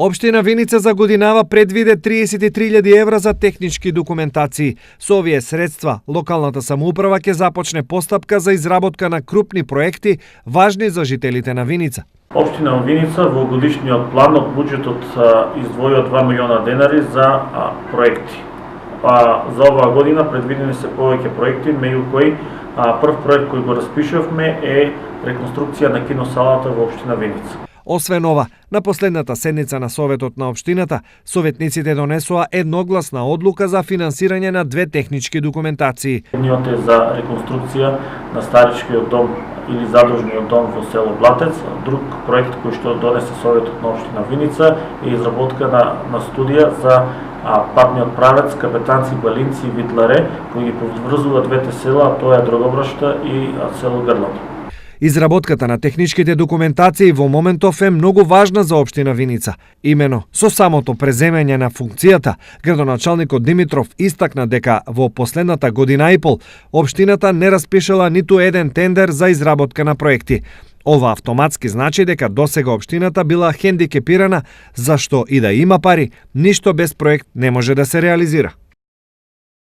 Општина Виница за годинава предвиде 33.000 евра за технички документации. Со овие средства, локалната самоуправа ќе започне постапка за изработка на крупни проекти важни за жителите на Виница. Општина Виница во годишниот план од буџетот издвојува 2 милиона денари за проекти. За оваа година предвидени се повеќе проекти, меѓу кои прв проект кој го распишувавме е реконструкција на киносалата во општина Виница. Освен ова, на последната седница на Советот на општината, советниците донесоа едногласна одлука за финансирање на 2 технички документации. Едниот е за реконструкција на старичкиот дом или задружниот дом во село Блатец. Друг проект кој што донесе Советот на општина Виница е изработка на студија за патниот правец Капетанци, Балинци и Витларе, кој ги поврзува двете села, тоа е Дрогобрашта и село Грлан. Изработката на техничките документации во моментов е многу важна за општина Виница. Имено, со самото преземање на функцијата, градоначалникот Димитров истакна дека во последната година и пол општината не распишала ниту еден тендер за изработка на проекти. Ова автоматски значи дека досега општината била хендикепирана, зашто и да има пари, ништо без проект не може да се реализира.